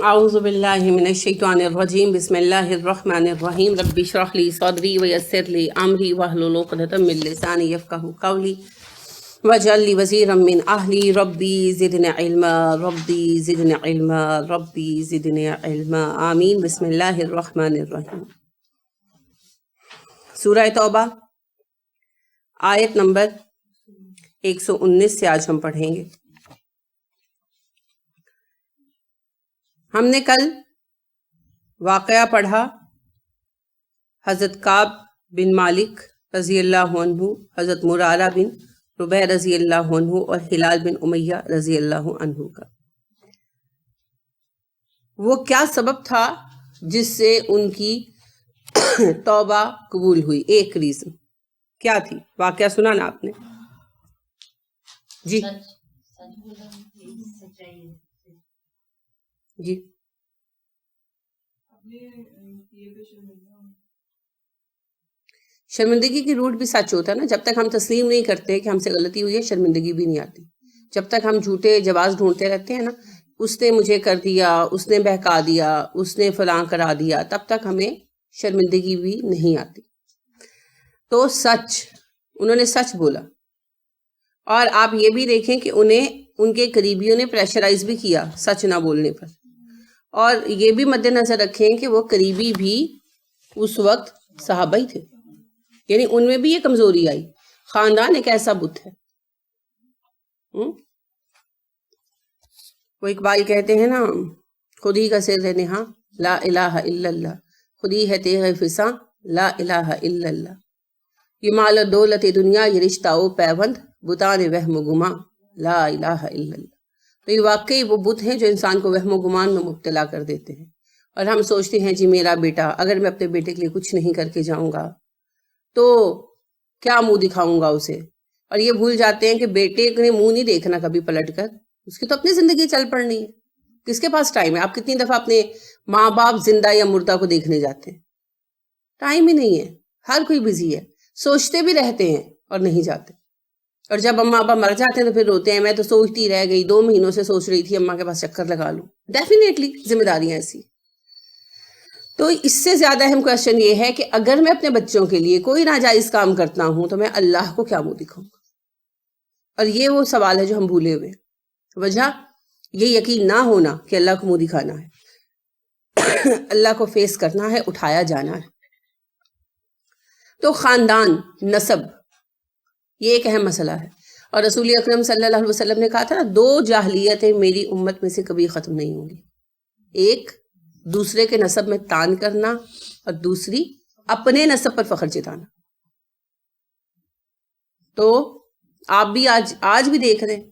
اعوذ باللہ من الشیطان الرجیم بسم اللہ الرحمن الرحیم رب اشرح لی صدری ویسر لی امری واحلل عقدۃ من لسانی یفقہوا قولی واجعل لی وزیرا من اہلی ربی زدنی علما ربی زدنی علما ربی زدنی علما آمین۔ بسم اللہ الرحمن الرحیم۔ سورہ توبہ آیت نمبر 119 سے آج ہم پڑھیں گے۔ ہم نے کل واقعہ پڑھا حضرت کعب بن مالک رضی اللہ عنہ، حضرت مرارہ بن ربیع رضی اللہ عنہ اور ہلال بن امیہ رضی اللہ عنہ کا۔ وہ کیا سبب تھا جس سے ان کی توبہ قبول ہوئی؟ ایک ریزن کیا تھی؟ واقعہ سنا نا آپ نے؟ جی جی شرمندگی کی روٹ بھی سچ ہوتا ہے نا۔ جب تک ہم تسلیم نہیں کرتے کہ ہم سے غلطی ہوئی ہے، شرمندگی بھی نہیں آتی۔ جب تک ہم جھوٹے جواز ڈھونڈتے رہتے ہیں نا، اس نے مجھے کر دیا، اس نے بہکا دیا، اس نے فلاں کرا دیا، تب تک ہمیں شرمندگی بھی نہیں آتی۔ تو سچ، انہوں نے سچ بولا، اور آپ یہ بھی دیکھیں کہ انہیں ان کے قریبیوں نے پریشرائز بھی کیا سچ نہ بولنے پر، اور یہ بھی مد نظر رکھیں کہ وہ قریبی بھی اس وقت صحابہ ہی تھے، یعنی ان میں بھی یہ کمزوری آئی۔ خاندان ایک ایسا بت ہے، وہ اقبال کہتے ہیں نا، خود ہی کا سر نہاں لا الہ الا اللہ، خود ہی ہے تیغ فساں لا الہ الا اللہ، یہ مال و دولت دنیا، یہ رشتہ و پیوند بتان وہم و گماں لا الہ الا اللہ۔ تو یہ واقعی وہ بت ہیں جو انسان کو وہم و گمان میں مبتلا کر دیتے ہیں، اور ہم سوچتے ہیں جی میرا بیٹا، اگر میں اپنے بیٹے کے لیے کچھ نہیں کر کے جاؤں گا تو کیا منہ دکھاؤں گا اسے، اور یہ بھول جاتے ہیں کہ بیٹے نے منہ نہیں دیکھنا کبھی پلٹ کر، اس کی تو اپنی زندگی چل پڑنی ہے۔ کس کے پاس ٹائم ہے؟ آپ کتنی دفعہ اپنے ماں باپ زندہ یا مردہ کو دیکھنے جاتے ہیں؟ ٹائم ہی نہیں ہے، ہر کوئی بزی ہے، سوچتے بھی رہتے ہیں اور نہیں جاتے، اور جب اماں ابا مر جاتے ہیں تو پھر روتے ہیں، میں تو سوچتی رہ گئی، 2 مہینوں سے سوچ رہی تھی اماں کے پاس چکر لگا لوں۔ ڈیفینیٹلی ذمہ داریاں ایسی۔ تو اس سے زیادہ اہم کوشچن یہ ہے کہ اگر میں اپنے بچوں کے لیے کوئی ناجائز کام کرتا ہوں تو میں اللہ کو کیا منہ دکھاؤں گا؟ اور یہ وہ سوال ہے جو ہم بھولے ہوئے ہیں۔ وجہ یہ یقین نہ ہونا کہ اللہ کو منہ دکھانا ہے، اللہ کو فیس کرنا ہے، اٹھایا جانا ہے۔ تو خاندان، نسب، یہ ایک اہم مسئلہ ہے، اور رسول اکرم صلی اللہ علیہ وسلم نے کہا تھا نا، 2 جاہلیتیں میری امت میں سے کبھی ختم نہیں ہوں گی، ایک دوسرے کے نسب میں تان کرنا، اور دوسری اپنے نسب پر فخر جتانا۔ تو آپ بھی آج بھی دیکھ رہے ہیں،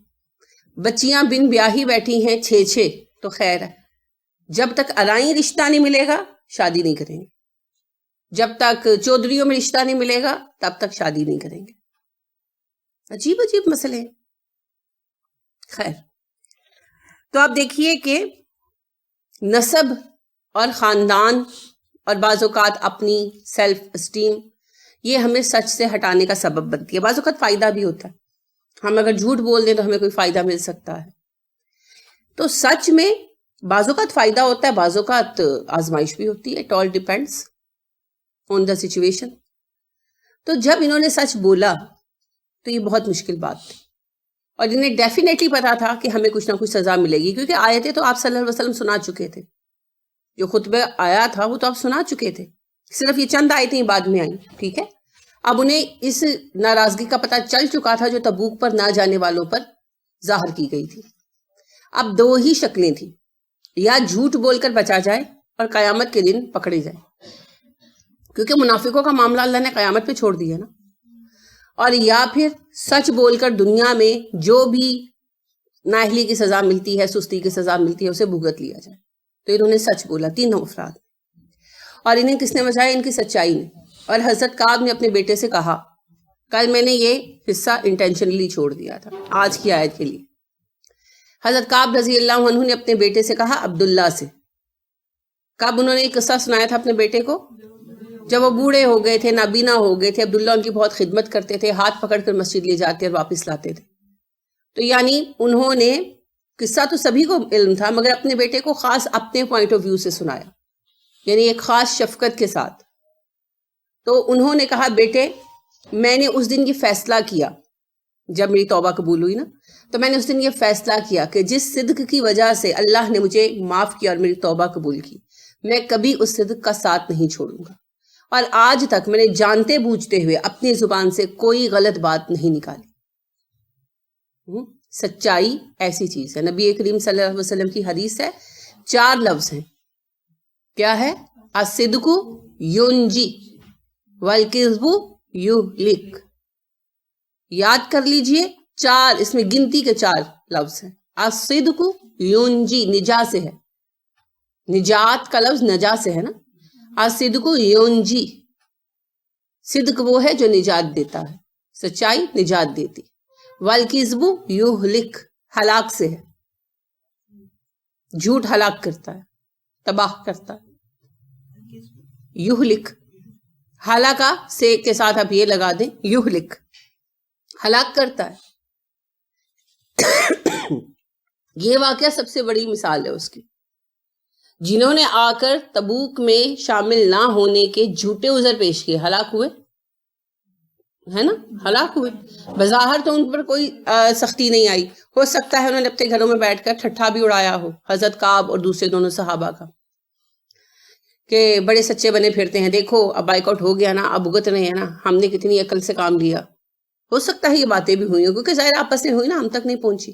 بچیاں بن بیاہی بیٹھی ہیں 6 تو خیر ہے، جب تک الائیں رشتہ نہیں ملے گا شادی نہیں کریں گے، جب تک چودھریوں میں رشتہ نہیں ملے گا تب تک شادی نہیں کریں گے۔ عجیب عجیب مسئلے ہیں۔ خیر، تو آپ دیکھیے کہ نسب اور خاندان اور بعض اوقات اپنی سیلف اسٹیم، یہ ہمیں سچ سے ہٹانے کا سبب بنتی ہے۔ بعض اوقات فائدہ بھی ہوتا ہے، ہم اگر جھوٹ بول دیں تو ہمیں کوئی فائدہ مل سکتا ہے۔ تو سچ میں بعض اوقات فائدہ ہوتا ہے، بعض اوقات آزمائش بھی ہوتی ہے۔ It all depends on the situation. تو جب انہوں نے سچ بولا تو یہ بہت مشکل بات تھی، اور انہیں ڈیفینیٹلی پتا تھا کہ ہمیں کچھ نہ کچھ سزا ملے گی، کیونکہ آیتیں تو آپ صلی اللہ علیہ وسلم سنا چکے تھے، جو خطبہ آیا تھا وہ تو آپ سنا چکے تھے، صرف یہ چند آیتیں بعد میں آئیں، ٹھیک ہے۔ اب انہیں اس ناراضگی کا پتہ چل چکا تھا جو تبوک پر نہ جانے والوں پر ظاہر کی گئی تھی۔ اب 2 ہی شکلیں تھیں، یا جھوٹ بول کر بچا جائے اور قیامت کے دن پکڑے جائے، کیونکہ منافقوں کا معاملہ اللہ نے قیامت پہ چھوڑ دیا نا، اور یا پھر سچ بول کر دنیا میں جو بھی نااہلی کی سزا ملتی ہے، سستی کی سزا ملتی ہے، اسے بھگت لیا جائے۔ تو انہوں نے سچ بولا، 3 افراد، اور انہیں کس نے بچایا؟ ان کی سچائی نے۔ اور حضرت کعب نے اپنے بیٹے سے کہا، کل میں نے یہ حصہ انٹینشنلی چھوڑ دیا تھا آج کی آیت کے لیے۔ حضرت کعب رضی اللہ عنہ نے اپنے بیٹے سے کہا، عبداللہ سے۔ کب انہوں نے یہ قصہ سنایا تھا اپنے بیٹے کو؟ جب وہ بوڑھے ہو گئے تھے، نابینا ہو گئے تھے، عبداللہ ان کی بہت خدمت کرتے تھے، ہاتھ پکڑ کر مسجد لے جاتے اور واپس لاتے تھے۔ تو یعنی انہوں نے قصہ تو سبھی کو علم تھا مگر اپنے بیٹے کو خاص اپنے پوائنٹ آف ویو سے سنایا، یعنی ایک خاص شفقت کے ساتھ۔ تو انہوں نے کہا بیٹے میں نے اس دن یہ فیصلہ کیا، جب میری توبہ قبول ہوئی نا، تو میں نے اس دن یہ فیصلہ کیا کہ جس صدق کی وجہ سے اللہ نے مجھے معاف کیا اور میری توبہ قبول کی، میں کبھی اس صدق کا ساتھ نہیں چھوڑوں گا، اور آج تک میں نے جانتے بوجھتے ہوئے اپنی زبان سے کوئی غلط بات نہیں نکالی۔ سچائی ایسی چیز ہے، نبی کریم صلی اللہ علیہ وسلم کی حدیث ہے، 4 لفظ ہیں، کیا ہے؟ الصدق ینجی والکذب یہلک۔ یاد کر لیجئے، 4 اس میں گنتی کے 4 لفظ ہیں۔ الصدق ینجی، نجا سے ہے، نجات کا لفظ نجا سے ہے نا، الصدق ینجی، صدق وہ ہے جو نجات دیتا ہے، سچائی نجات دیتی۔ والکذب یہلک، ہلاک سے ہے، جھوٹ ہلاک کرتا ہے، تباہ کرتا ہے۔ یہلک، ہلاکا سے کے ساتھ آپ یہ لگا دیں، یہلک، ہلاک کرتا ہے۔ یہ واقعہ سب سے بڑی مثال ہے اس کی۔ جنہوں نے آ کر تبوک میں شامل نہ ہونے کے جھوٹے عذر پیش کیے، ہلاک ہوئے، ہے نا، ہلاک ہوئے۔ بظاہر تو ان پر کوئی سختی نہیں آئی، ہو سکتا ہے انہوں نے اپنے گھروں میں بیٹھ کر ٹھٹھا بھی اڑایا ہو، حضرت کعب اور دوسرے دونوں صحابہ کا، کہ بڑے سچے بنے پھرتے ہیں، دیکھو اب بائیک آؤٹ ہو گیا نا، اب بھگت رہے ہیں نا، ہم نے کتنی عقل سے کام لیا۔ ہو سکتا ہے یہ باتیں بھی ہوئی ہوں، کیونکہ ظاہر آپس میں ہوئی نا، ہم تک نہیں پہنچی،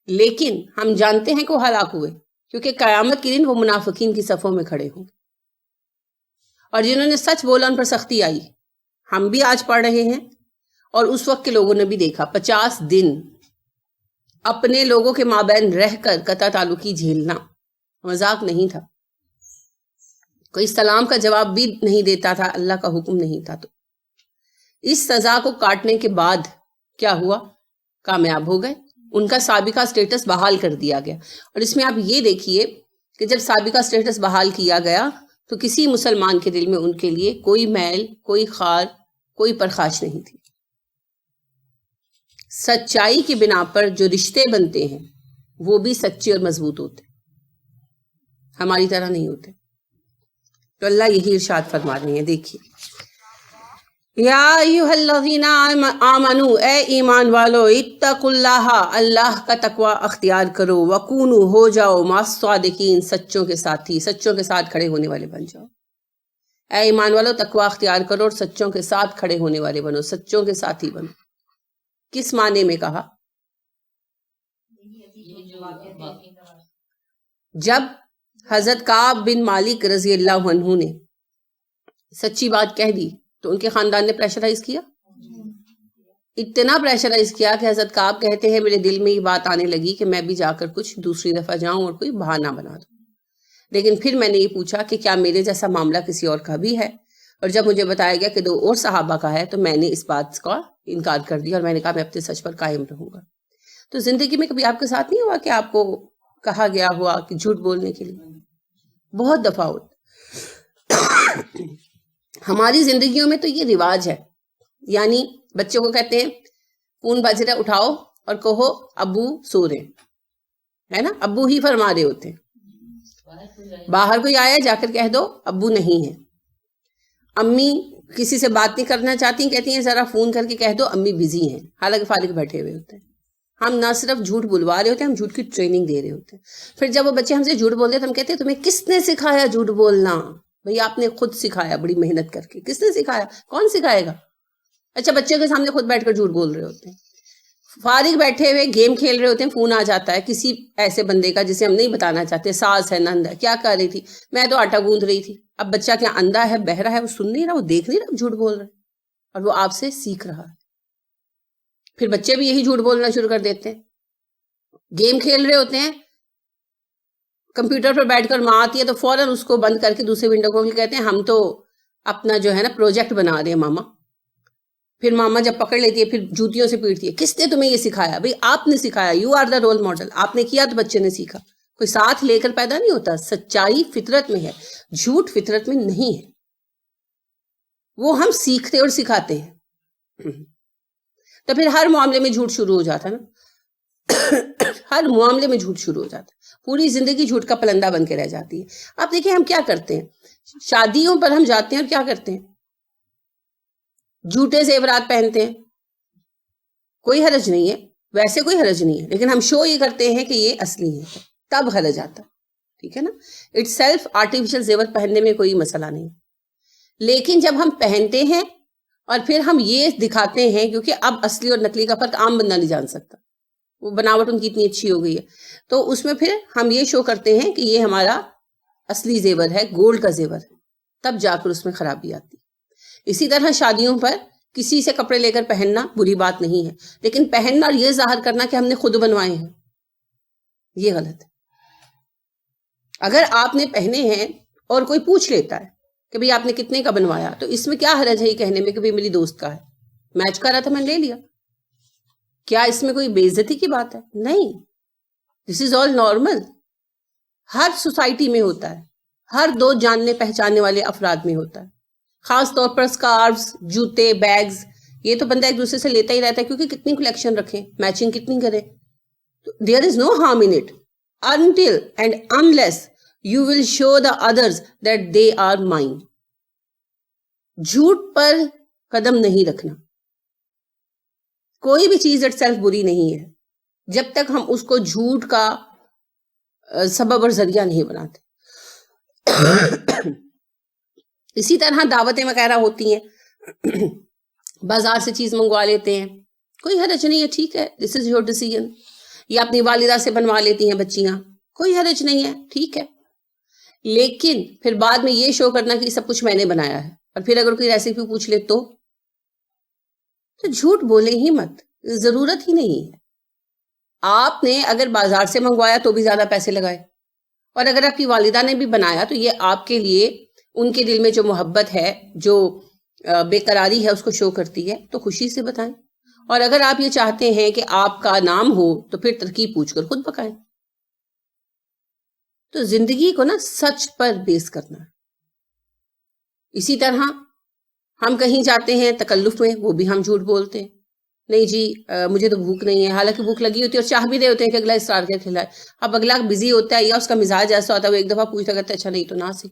لیکن ہم جانتے ہیں کہ وہ ہلاک ہوئے، کیونکہ قیامت کے دن وہ منافقین کی صفوں میں کھڑے ہوں گے، اور جنہوں نے سچ بولا ان پر سختی آئی۔ ہم بھی آج پڑھ رہے ہیں، اور اس وقت کے لوگوں نے بھی دیکھا، 50 دن اپنے لوگوں کے مابین رہ کر قطع تعلقی جھیلنا مذاق نہیں تھا، کوئی سلام کا جواب بھی نہیں دیتا تھا، اللہ کا حکم نہیں تھا۔ تو اس سزا کو کاٹنے کے بعد کیا ہوا؟ کامیاب ہو گئے، ان کا سابقہ سٹیٹس بحال کر دیا گیا۔ اور اس میں آپ یہ دیکھیے کہ جب سابقہ سٹیٹس بحال کیا گیا تو کسی مسلمان کے دل میں ان کے لیے کوئی میل، کوئی خار، کوئی پرخاش نہیں تھی۔ سچائی کی بنا پر جو رشتے بنتے ہیں وہ بھی سچے اور مضبوط ہوتے، ہماری طرح نہیں ہوتے۔ تو اللہ یہی ارشاد فرما رہے ہیں، دیکھیے، یا ایھا الذین آمنو، اے ایمان والو، اتقوا اللہ، اللہ کا تقوی اختیار کرو، وکونوا، ہو جاؤ، مع الصادقین، سچوں کے ساتھی، سچوں کے ساتھ کھڑے ہونے والے بن جاؤ۔ اے ایمان والو تقوی اختیار کرو اور سچوں کے ساتھ کھڑے ہونے والے بنو، سچوں کے ساتھی بنو۔ کس معنی میں کہا؟ جب حضرت کعب بن مالک رضی اللہ عنہ نے سچی بات کہہ دی تو ان کے خاندان نے پریشرائز کیا، اتنا پریشرائز کیا کہ حضرت کعب کہتے ہیں میرے دل میں یہ بات آنے لگی کہ میں بھی جا کر کچھ دوسری دفعہ جاؤں اور کوئی بہانہ بنا دوں، لیکن پھر میں نے یہ پوچھا کہ کیا میرے جیسا معاملہ کسی اور کا بھی ہے، اور جب مجھے بتایا گیا کہ 2 اور صحابہ کا ہے تو میں نے اس بات کا انکار کر دیا، اور میں نے کہا میں اپنے سچ پر قائم رہوں گا۔ تو زندگی میں کبھی آپ کے ساتھ نہیں ہوا کہ آپ کو کہا گیا ہوا کہ جھوٹ بولنے کے لیے؟ بہت دفعہ ہوتا۔ ہماری زندگیوں میں تو یہ رواج ہے، یعنی بچوں کو کہتے ہیں فون بج رہا اٹھاؤ اور کہو ابو سو رہے ہیں، ہے نا، ابو ہی فرما رہے ہوتے ہیں۔ باہر کوئی آیا جا کر کہہ دو ابو نہیں ہے۔ امی کسی سے بات نہیں کرنا چاہتی، کہتی ہیں ذرا فون کر کے کہہ دو امی بزی ہیں، حالانکہ فارغ بیٹھے ہوئے ہوتے ہیں۔ ہم نہ صرف جھوٹ بلوا رہے ہوتے ہیں، ہم جھوٹ کی ٹریننگ دے رہے ہوتے ہیں۔ پھر جب وہ بچے ہم سے جھوٹ بولتے ہیں تو ہم کہتے ہیں تمہیں کس نے سکھایا جھوٹ بولنا؟ بھئی آپ نے خود سکھایا بڑی محنت کر کے، کس نے سکھایا؟ کون سکھائے گا؟ اچھا بچے کے سامنے خود بیٹھ کر جھوٹ بول رہے ہوتے ہیں، فارغ بیٹھے ہوئے گیم کھیل رہے ہوتے ہیں، فون آ جاتا ہے کسی ایسے بندے کا جسے ہم نہیں بتانا چاہتے، ساس ہے، نند ہے، کیا کر رہی تھی؟ میں تو آٹا گوندھ رہی تھی۔ اب بچہ کیا اندھا ہے، بہرا ہے، وہ سن نہیں رہا، وہ دیکھ نہیں رہا، جھوٹ بول رہا ہے، اور وہ آپ سے سیکھ رہا ہے۔ پھر بچے بھی یہی جھوٹ بولنا شروع کر دیتے ہیں، گیم کھیل رہے ہوتے ہیں، کمپیوٹر پر بیٹھ کر ماں آتی ہے تو فوراً اس کو بند کر کے دوسرے ونڈو کو کہتے ہیں ہم تو اپنا جو ہے نا پروجیکٹ بنا رہے ہیں ماما۔ پھر ماما جب پکڑ لیتی ہے پھر جوتیوں سے پیٹتی ہے، کس نے تمہیں یہ سکھایا؟ بھئی آپ نے سکھایا، you are the role model, آپ نے کیا تو بچے نے سیکھا۔ کوئی ساتھ لے کر پیدا نہیں ہوتا، سچائی فطرت میں ہے، جھوٹ فطرت میں نہیں ہے، وہ ہم سیکھتے اور سکھاتے ہیں۔ تو پھر ہر معاملے میں جھوٹ شروع ہو جاتا ہے نا۔ ہر معاملے میں جھوٹ شروع ہو جاتا ہے, پوری زندگی جھوٹ کا پلندہ بن کے رہ جاتی ہے. اب دیکھیں ہم کیا کرتے ہیں, شادیوں پر ہم جاتے ہیں اور کیا کرتے ہیں, جھوٹے زیورات پہنتے ہیں, کوئی حرج نہیں ہے, ویسے کوئی حرج نہیں ہے, لیکن ہم شو یہ کرتے ہیں کہ یہ اصلی ہے, تب حرج آتا ہے. ٹھیک ہے نا, اٹ سیلف آرٹیفیشل زیور پہننے میں کوئی مسئلہ نہیں, لیکن جب ہم پہنتے ہیں اور پھر ہم یہ دکھاتے ہیں, کیونکہ اب اصلی اور نقلی کا فرق عام بندہ نہیں جان سکتا, وہ بناوٹ ان کی اتنی اچھی ہو گئی ہے, تو اس میں پھر ہم یہ شو کرتے ہیں کہ یہ ہمارا اصلی زیور ہے, گولڈ کا زیور ہے, تب جا کر اس میں خرابی آتی. اسی طرح شادیوں پر کسی سے کپڑے لے کر پہننا بری بات نہیں ہے, لیکن پہننا اور یہ ظاہر کرنا کہ ہم نے خود بنوائے ہیں, یہ غلط ہے. اگر آپ نے پہنے ہیں اور کوئی پوچھ لیتا ہے کہ بھئی آپ نے کتنے کا بنوایا, تو اس میں کیا حرج ہے یہ کہنے میں کہ بھئی میری دوست کا ہے, میچ کر رہا تھا میں نے لے لیا, کیا اس میں کوئی بے عزتی کی بات ہے؟ نہیں, دس از آل نارمل, ہر سوسائٹی میں ہوتا ہے, ہر دو جاننے پہچاننے والے افراد میں ہوتا ہے. خاص طور پر سکارفز, جوتے, بیگز, یہ تو بندہ ایک دوسرے سے لیتا ہی رہتا ہے, کیونکہ کتنی کلیکشن رکھیں, میچنگ کتنی کریں. There is no harm in it until and unless you will show the others that they are mine. جھوٹ پر قدم نہیں رکھنا, کوئی بھی چیز اٹ سیلف بری نہیں ہے جب تک ہم اس کو جھوٹ کا سبب اور ذریعہ نہیں بناتے. اسی طرح دعوتیں وغیرہ ہوتی ہیں, بازار سے چیز منگوا لیتے ہیں, کوئی حرج نہیں ہے, ٹھیک ہے, دس از یور ڈیسیژن. یا اپنی والدہ سے بنوا لیتی ہیں بچیاں, کوئی حرج نہیں ہے, ٹھیک ہے. لیکن پھر بعد میں یہ شو کرنا کہ سب کچھ میں نے بنایا ہے, اور پھر اگر کوئی ریسیپی پوچھ لے تو جھوٹ بولے ہی مت, ضرورت ہی نہیں ہے. آپ نے اگر بازار سے منگوایا تو بھی زیادہ پیسے لگائے, اور اگر آپ کی والدہ نے بھی بنایا تو یہ آپ کے لیے ان کے دل میں جو محبت ہے, جو بے قراری ہے, اس کو شو کرتی ہے, تو خوشی سے بتائیں. اور اگر آپ یہ چاہتے ہیں کہ آپ کا نام ہو تو پھر ترکیب پوچھ کر خود پکائیں. تو زندگی کو نا سچ پر بیس کرنا ہے. اسی طرح ہم کہیں جاتے ہیں تکلف میں, وہ بھی ہم جھوٹ بولتے ہیں, نہیں جی مجھے تو بھوک نہیں ہے, حالانکہ بھوک لگی ہوتی ہے اور چاہ بھی رہے ہوتے ہیں کہ اگلا اسٹار کر کھلائے. اب اگلا بزی ہوتا ہے یا اس کا مزاج ایسا ہوتا ہے, وہ ایک دفعہ پوچھتا کرتا ہے اچھا نہیں تو نہ سی,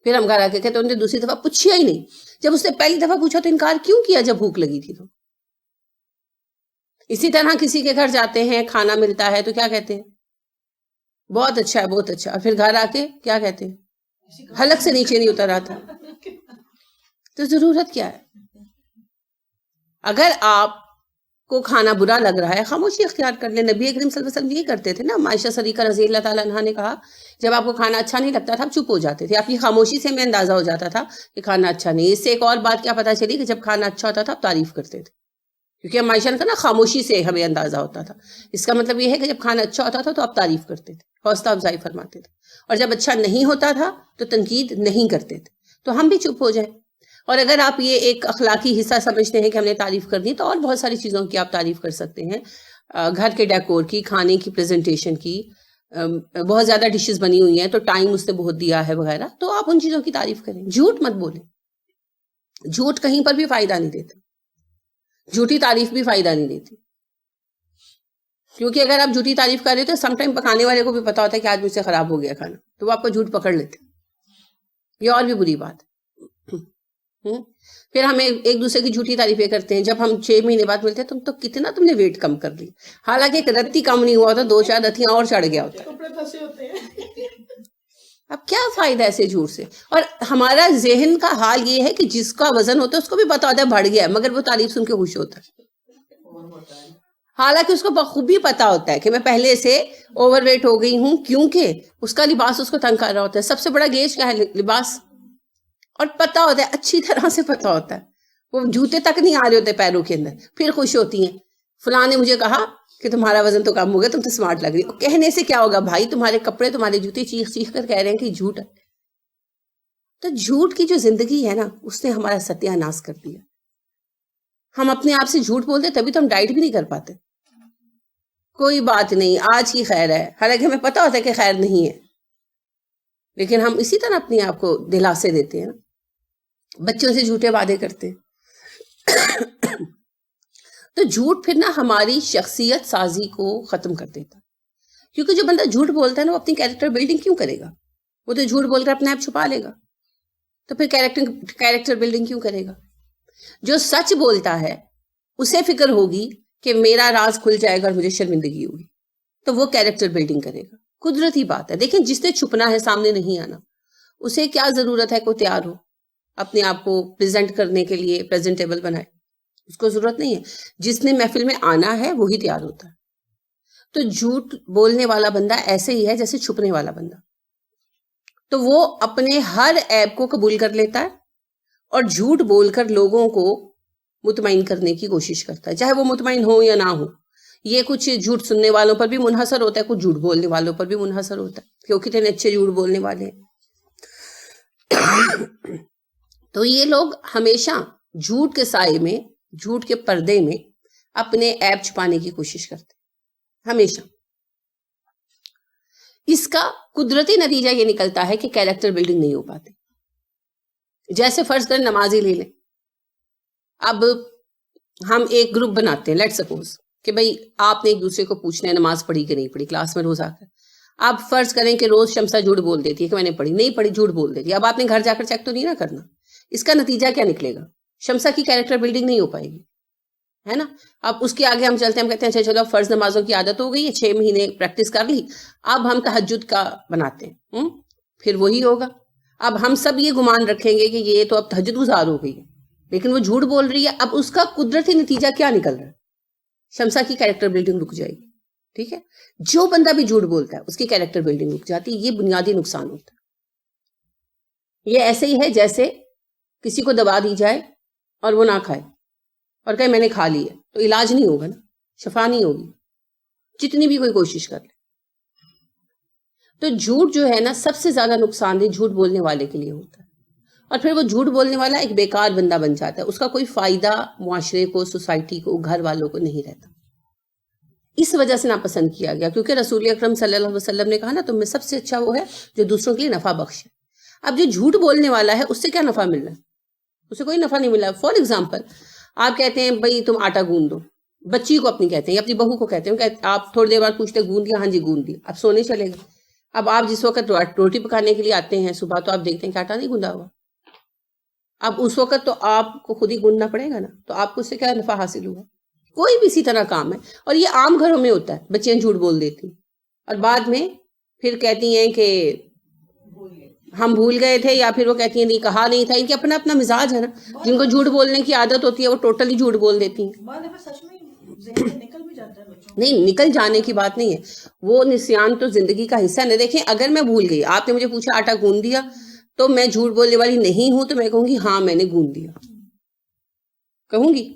پھر ہم گھر آ کے کہتے ہیں انہوں نے دوسری دفعہ پوچھا ہی نہیں, جب اس نے پہلی دفعہ پوچھا تو انکار کیوں کیا جب بھوک لگی تھی تو. اسی طرح کسی کے گھر جاتے ہیں, کھانا ملتا ہے تو کیا کہتے ہیں, بہت اچھا ہے بہت اچھا, اور پھر گھر آ کے کیا کہتے ہیں, حلق سے نیچے نہیں اتر رہا تھا. تو ضرورت کیا ہے؟ اگر آپ کو کھانا برا لگ رہا ہے خاموشی اختیار کر لیں. نبی کریم صلی اللہ علیہ وسلم یہ کرتے تھے نا. عائشہ صدیقہ رضی اللہ تعالیٰ عنہا نے کہا جب آپ کو کھانا اچھا نہیں لگتا تھا آپ چپ ہو جاتے تھے, آپ کی خاموشی سے ہمیں اندازہ ہو جاتا تھا کہ کھانا اچھا نہیں. اس سے ایک اور بات کیا پتہ چلی کہ جب کھانا اچھا ہوتا تھا آپ تعریف کرتے تھے, کیونکہ ہم عائشہ نے کہا نا خاموشی سے ہمیں اندازہ ہوتا تھا. اس کا مطلب یہ ہے کہ جب کھانا اچھا ہوتا تھا تو آپ تعریف کرتے تھے, حوصلہ افزائی فرماتے تھے, اور جب اچھا نہیں ہوتا تھا تو تنقید نہیں کرتے تھے. تو ہم بھی چپ ہو جائیں. اور اگر آپ یہ ایک اخلاقی حصہ سمجھتے ہیں کہ ہم نے تعریف کر دی, تو اور بہت ساری چیزوں کی آپ تعریف کر سکتے ہیں, گھر کے ڈیکور کی, کھانے کی پریزنٹیشن کی, بہت زیادہ ڈشز بنی ہوئی ہیں تو ٹائم اس نے بہت دیا ہے وغیرہ, تو آپ ان چیزوں کی تعریف کریں. جھوٹ مت بولیں, جھوٹ کہیں پر بھی فائدہ نہیں دیتا, جھوٹی تعریف بھی فائدہ نہیں دیتی. کیونکہ اگر آپ جھوٹی تعریف کر رہے ہو تو سم ٹائم پکانے والے کو بھی پتا ہوتا ہے کہ آج مجھ سے خراب ہو گیا کھانا, تو وہ آپ کو جھوٹ پکڑ لیتے. یہ اور بھی بری بات ہے. پھر ہمیں ایک دوسرے کی جھوٹی تعریفیں کرتے ہیں. جب ہم 6 مہینے بعد ملتے ہیں تم نے ویٹ کم کر لی, حالانکہ ایک رتی کم نہیں ہوا ہوتا, 2-4 رتیاں اور چڑھ گیا ہوتا. اب کیا فائدہ ایسے جھوٹ سے؟ اور ہمارا ذہن کا حال یہ ہے کہ جس کا وزن ہوتا ہے اس کو بھی پتا ہوتا ہے بڑھ گیا ہے, مگر وہ تعریف سن کے خوش ہوتا ہے, حالانکہ اس کو بخوبی پتا ہوتا ہے کہ میں پہلے سے اوور ویٹ ہو گئی ہوں, کیونکہ اس کا لباس اس کو تنگ کر رہا ہوتا ہے. سب سے بڑا گیج کیا ہے؟ لباس. اور پتا ہوتا ہے, اچھی طرح سے پتا ہوتا ہے, وہ جوتے تک نہیں آ رہے ہوتے پیروں کے اندر, پھر خوش ہوتی ہیں فلاں نے مجھے کہا کہ تمہارا وزن تو کم ہو گیا, تم تو سمارٹ لگ رہی. کہنے سے کیا ہوگا بھائی, تمہارے کپڑے تمہارے جوتے چیخ چیخ کر کہہ رہے ہیں کہ جھوٹ ہے. تو جھوٹ کی جو زندگی ہے نا, اس نے ہمارا ستیہ ناش کر دیا. ہم اپنے آپ سے جھوٹ بولتے تبھی تو ہم ڈائٹ بھی نہیں کر پاتے. کوئی بات نہیں, آج کی خیر ہے, حالانکہ ہمیں پتا ہوتا ہے کہ خیر نہیں ہے, لیکن ہم اسی طرح اپنے آپ کو دلاسے دیتے ہیں. بچوں سے جھوٹے وعدے کرتے ہیں. تو جھوٹ پھر نا ہماری شخصیت سازی کو ختم کر دیتا، کیونکہ جو بندہ جھوٹ بولتا ہے نا وہ اپنی کیریکٹر بلڈنگ کیوں کرے گا؟ وہ تو جھوٹ بول کر اپنے آپ چھپا لے گا، تو پھر کیریکٹر بلڈنگ کیوں کرے گا؟ جو سچ بولتا ہے اسے فکر ہوگی کہ میرا راز کھل جائے گا اور مجھے شرمندگی ہوگی، تو وہ کیریکٹر بلڈنگ کرے گا. قدرتی بات ہے. دیکھیں جس نے چھپنا ہے سامنے نہیں آنا، اسے کیا ضرورت ہے کہ وہ تیار ہو اپنے آپ کو پریزنٹ کرنے کے لیے، پریزنٹیبل بنائے، اس کو ضرورت نہیں ہے. جس نے محفل میں آنا ہے وہی تیار ہوتا ہے. تو جھوٹ بولنے والا بندہ ایسے ہی ہے جیسے چھپنے والا بندہ. تو وہ اپنے ہر عیب کو قبول کر لیتا ہے اور جھوٹ بول کر لوگوں کو مطمئن کرنے کی کوشش کرتا ہے، چاہے وہ مطمئن ہو یا نہ ہو. یہ کچھ جھوٹ سننے والوں پر بھی منحصر ہوتا ہے، کچھ جھوٹ بولنے والوں پر بھی منحصر ہوتا ہے کہ وہ کتنے اچھے جھوٹ بولنے والے ہیں. تو یہ لوگ ہمیشہ جھوٹ کے سائے میں، جھوٹ کے پردے میں اپنے عیب چھپانے کی کوشش کرتے ہیں ہمیشہ. اس کا قدرتی نتیجہ یہ نکلتا ہے کہ کیریکٹر بلڈنگ نہیں ہو پاتی. جیسے فرض کریں نماز ہی لے لیں. اب ہم ایک گروپ بناتے ہیں، لیٹ سپوز کہ بھئی آپ نے ایک دوسرے کو پوچھنا ہے نماز پڑھی کہ نہیں پڑھی کلاس میں روز آ کر. آپ فرض کریں کہ روز شمسا جھوٹ بول دیتی ہے کہ میں نے پڑھی، نہیں پڑھی جھوٹ بول دیتی ہے. اب آپ نے گھر جا کر چیک تو نہیں نہ کرنا. اس کا نتیجہ کیا نکلے گا؟ شمسا کی کیریکٹر بلڈنگ نہیں ہو پائے گی، ہے نا. اب اس کے آگے ہم چلتے ہیں، ہم کہتے ہیں اچھا چلو فرض نمازوں کی عادت ہو گئی ہے، 6 مہینے پریکٹس کر لی، اب ہم تہجد کا بناتے ہیں. پھر وہی ہوگا. اب ہم سب یہ گمان رکھیں گے کہ یہ تو اب تہجد گزار ہو گئی ہے، لیکن وہ جھوٹ بول رہی ہے. اب اس کا قدرتی نتیجہ کیا نکل رہا ہے؟ شمسا کی کیریکٹر بلڈنگ رک جائے گی. ٹھیک ہے. جو بندہ بھی جھوٹ بولتا ہے اس کی کیریکٹر بلڈنگ رک جاتی ہے. یہ بنیادی نقصان ہوتا ہے. یہ ایسے ہی ہے جیسے کسی کو دوا دی جائے اور وہ نہ کھائے اور کہے میں نے کھا لی ہے، تو علاج نہیں ہوگا نا، شفا نہیں ہوگی جتنی بھی کوئی کوشش کر لے. تو جھوٹ جو ہے نا سب سے زیادہ نقصان دہ جھوٹ بولنے والے کے لیے ہوتا ہے. اور پھر وہ جھوٹ بولنے والا ایک بیکار بندہ بن جاتا ہے، اس کا کوئی فائدہ معاشرے کو، سوسائٹی کو، گھر والوں کو نہیں رہتا. اس وجہ سے ناپسند کیا گیا، کیونکہ رسول اکرم صلی اللہ علیہ وسلم نے کہا نا تم میں سب سے اچھا وہ ہے جو دوسروں کے لیے نفع بخش ہے. اب جو جھوٹ بولنے والا ہے اس سے کیا نفع مل رہا ہے؟ اسے کوئی نفع نہیں ملا. فار ایگزامپل آپ کہتے ہیں بھائی تم آٹا گوند دو، بچی کو اپنی کہتے ہیں یا اپنی بہو کو کہتے ہیں، آپ تھوڑی دیر بعد پوچھتے گوند دیا؟ ہاں جی گوند دیا. اب سونے چلے گا. اب آپ جس وقت روٹی پکانے کے لیے آتے ہیں صبح، تو آپ دیکھتے ہیں کہ آٹا نہیں گوندا ہوا. اب اس وقت تو آپ کو خود ہی گوندنا پڑے گا نا، تو آپ کو اس سے کیا نفع حاصل ہوا؟ کوئی بھی اسی طرح کام ہے. اور یہ عام گھروں میں ہوتا ہے، بچیاں جھوٹ بول دیتی اور بعد میں پھر کہتی ہیں کہ ہم بھول گئے تھے، یا پھر وہ کہتی ہیں نہیں کہا نہیں تھا. ان کے اپنا اپنا مزاج ہے نا. جن کو جھوٹ بولنے کی عادت ہوتی ہے وہ ٹوٹلی جھوٹ بول دیتی ہیں. نہیں، نکل جانے کی بات نہیں ہے، وہ نسیان تو زندگی کا حصہ ہے. دیکھیں اگر میں بھول گئی، آپ نے مجھے پوچھا آٹا گوند دیا، تو میں جھوٹ بولنے والی نہیں ہوں، تو میں کہوں گی ہاں میں نے گوند دیا. کہوں گی؟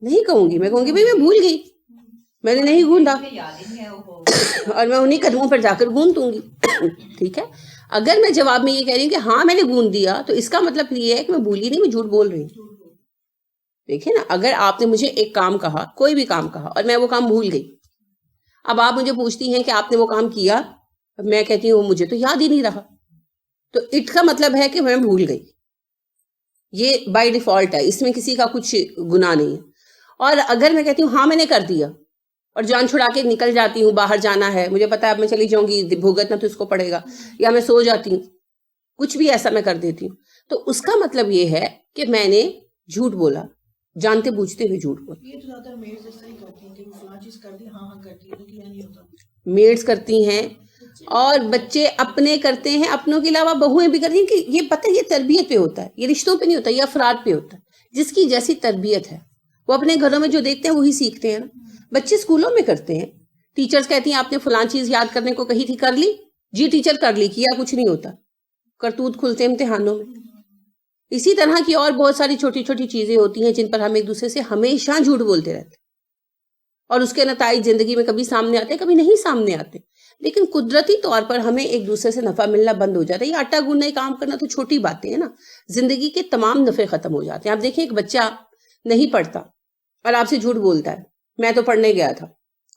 نہیں کہوں گی. میں کہوں گی بھائی میں بھول گئی، میں نے نہیں گوندا، اور میں انہیں قدموں پر جا کر گوند دوں گی. ٹھیک ہے. اگر میں جواب میں یہ کہہ رہی ہوں کہ ہاں میں نے گوند دیا، تو اس کا مطلب یہ ہے کہ میں بھولی نہیں، میں جھوٹ بول رہی ہوں. دیکھیں نا، اگر آپ نے مجھے ایک کام کہا، کوئی بھی کام کہا، اور میں وہ کام بھول گئی، اب آپ مجھے پوچھتی ہیں کہ آپ نے وہ کام کیا، میں کہتی ہوں مجھے تو یاد ہی نہیں رہا، تو اٹ کا مطلب ہے کہ میں بھول گئی. یہ بائی ڈیفالٹ ہے، اس میں کسی کا کچھ گناہ نہیں ہے. اور اگر میں کہتی ہوں ہاں میں نے کر دیا، اور جان چھڑا کے نکل جاتی ہوں، باہر جانا ہے، مجھے پتا ہے اب میں چلی جاؤں گی، بھگتنا تو اس کو پڑے گا، یا میں سو جاتی ہوں، کچھ بھی ایسا میں کر دیتی ہوں، تو اس کا مطلب یہ ہے کہ میں نے جھوٹ بولا، جانتے بوجھتے ہوئے جھوٹ بولا. یہ تو زیادہ میڈز اس طرح کرتی ہیں کہ وہ فلاں چیز کر دی، ہاں ہاں کرتی ہے، لیکن یہ نہیں ہوتا. میڈز کرتی ہیں اور بچے اپنے کرتے ہیں، اپنوں کے علاوہ بہویں بھی کرتی ہیں. کہ یہ پتہ یہ تربیت پہ ہوتا ہے، یہ رشتوں پہ نہیں ہوتا، یہ افراد پہ ہوتا ہے. جس کی جیسی تربیت ہے وہ اپنے گھروں میں جو دیکھتے ہیں وہی سیکھتے ہیں نا. بچے اسکولوں میں کرتے ہیں، ٹیچرز کہتی ہیں آپ نے فلاں چیز یاد کرنے کو کہی تھی، کر لی؟ جی ٹیچر کر لی. کیا کچھ نہیں ہوتا، کرتوت کھلتے امتحانوں میں. اسی طرح کی اور بہت ساری چھوٹی چھوٹی چیزیں ہوتی ہیں جن پر ہم ایک دوسرے سے ہمیشہ جھوٹ بولتے رہتے ہیں، اور اس کے نتائج زندگی میں کبھی سامنے آتے، کبھی نہیں سامنے آتے. لیکن قدرتی طور پر ہمیں ایک دوسرے سے نفع ملنا بند ہو جاتا ہے. یہ آٹا گوندنا کام کرنا تو چھوٹی باتیں ہیں نا، زندگی کے تمام نفع ختم ہو جاتے ہیں. آپ دیکھیں ایک بچہ نہیں پڑھتا اور آپ سے جھوٹ بولتا ہے میں تو پڑھنے گیا تھا،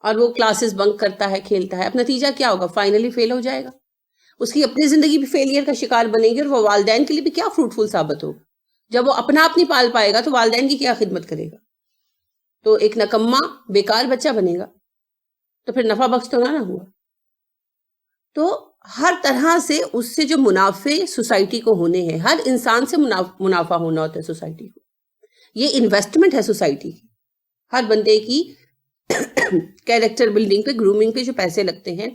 اور وہ کلاسز بنک کرتا ہے، کھیلتا ہے، اب نتیجہ کیا ہوگا؟ فائنلی فیل ہو جائے گا. اس کی اپنی زندگی بھی فیلئر کا شکار بنے گی، اور وہ والدین کے لیے بھی کیا فروٹفل ثابت ہوگا. جب وہ اپنا آپ نہیں پال پائے گا تو والدین کی کیا خدمت کرے گا؟ تو ایک نکما بیکار بچہ بنے گا تو پھر نفع بخش تو نہ ہوا. تو ہر طرح سے اس سے جو منافع سوسائٹی کو ہونے ہیں، ہر انسان سے منافع ہونا ہوتا ہے سوسائٹی کو. یہ انویسٹمنٹ ہے سوسائٹی کی. ہر بندے کی کیریکٹر بلڈنگ پہ، گرومنگ پہ جو پیسے لگتے ہیں،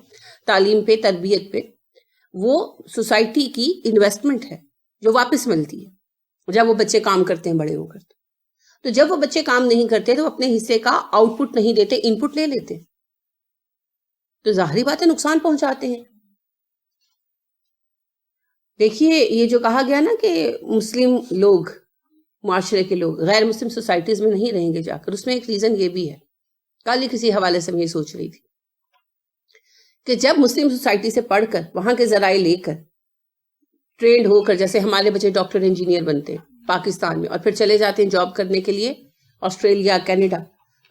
تعلیم پہ، تربیت پہ، وہ سوسائٹی کی انویسٹمنٹ ہے جو واپس ملتی ہے جب وہ بچے کام کرتے ہیں بڑے ہو کر. تو جب وہ بچے کام نہیں کرتے تو اپنے حصے کا آؤٹ پٹ نہیں دیتے، ان پٹ لے لیتے، تو ظاہری بات ہے نقصان پہنچاتے ہیں. دیکھیے یہ جو کہا گیا نا کہ مسلم لوگ، معاشرے کے لوگ غیر مسلم سوسائٹیز میں نہیں رہیں گے جا کر، اس میں ایک ریزن یہ بھی ہے. کل ہی کسی حوالے سے میں یہ سوچ رہی تھی کہ جب مسلم سوسائٹی سے پڑھ کر، وہاں کے ذرائع لے کر، ٹرینڈ ہو کر، جیسے ہمارے بچے ڈاکٹر انجینئر بنتے ہیں پاکستان میں اور پھر چلے جاتے ہیں جاب کرنے کے لیے آسٹریلیا، کینیڈا،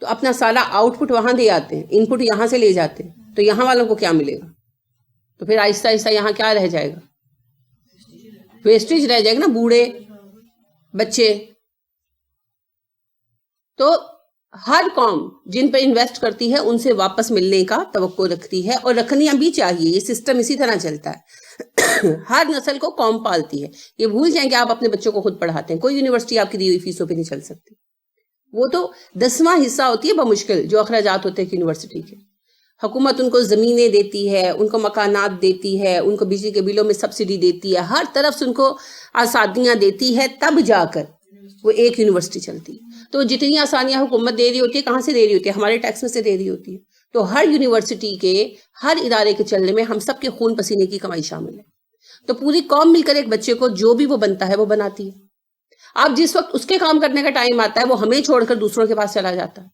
تو اپنا سارا آؤٹ پٹ وہاں دے آتے ہیں، ان پٹ یہاں سے لے جاتے ہیں، تو یہاں والوں کو کیا ملے گا؟ تو پھر آہستہ آہستہ یہاں کیا رہ جائے گا؟ ویسٹیج رہ جائے گا نا، بوڑھے بچے. تو ہر قوم جن پہ انویسٹ کرتی ہے ان سے واپس ملنے کا توقع رکھتی ہے، اور رکھنی بھی چاہیے. یہ سسٹم اسی طرح چلتا ہے. ہر نسل کو قوم پالتی ہے. یہ بھول جائیں کہ آپ اپنے بچوں کو خود پڑھاتے ہیں. کوئی یونیورسٹی آپ کی دی ہوئی فیسوں پہ نہیں چل سکتی. وہ تو 10واں حصہ ہوتی ہے بمشکل جو اخراجات ہوتے ہیں یونیورسٹی کے. حکومت ان کو زمینیں دیتی ہے، ان کو مکانات دیتی ہے، ان کو بجلی کے بلوں میں سبسڈی دیتی ہے، ہر طرف سے ان کو آزادیاں دیتی ہے، تب جا کر وہ ایک یونیورسٹی چلتی ہے. تو جتنی آسانیاں حکومت دے رہی ہوتی ہے، کہاں سے دے رہی ہوتی ہے؟ ہمارے ٹیکس میں سے دے رہی ہوتی ہے. تو ہر یونیورسٹی کے، ہر ادارے کے چلنے میں ہم سب کے خون پسینے کی کمائی شامل ہے. تو پوری قوم مل کر ایک بچے کو جو بھی وہ بنتا ہے وہ بناتی ہے. اب جس وقت اس کے کام کرنے کا ٹائم آتا ہے وہ ہمیں چھوڑ کر دوسروں کے پاس چلا جاتا ہے.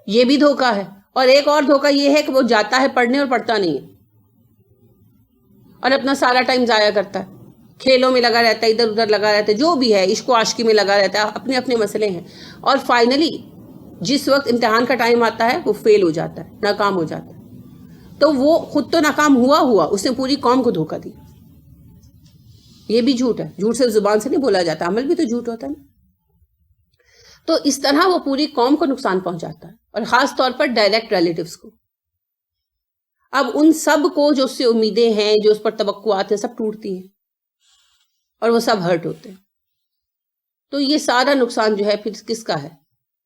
یہ بھی دھوکہ ہے. اور ایک اور دھوکہ یہ ہے کہ وہ جاتا ہے پڑھنے اور پڑھتا نہیں ہے، اور اپنا سارا ٹائم ضائع کرتا ہے، کھیلوں میں لگا رہتا ہے، ادھر ادھر لگا رہتا ہے، جو بھی ہے عشق و عاشقی میں لگا رہتا ہے، اپنے اپنے مسئلے ہیں. اور فائنلی جس وقت امتحان کا ٹائم آتا ہے وہ فیل ہو جاتا ہے، ناکام ہو جاتا ہے. تو وہ خود تو ناکام ہوا اس نے پوری قوم کو دھوکہ دیا. یہ بھی جھوٹ ہے. جھوٹ صرف زبان سے نہیں بولا جاتا، عمل بھی تو جھوٹ ہوتا ہے نا. تو اس طرح وہ پوری قوم کو نقصان پہنچاتا ہے، اور خاص طور پر ڈائریکٹ ریلیٹیوز کو. اب ان سب کو جو اس سے امیدیں ہیں، جو اس پر توقعات ہیں، سب ٹوٹتی ہیں اور وہ سب ہرٹ ہوتے ہیں. تو یہ سارا نقصان جو ہے پھر کس کا ہے؟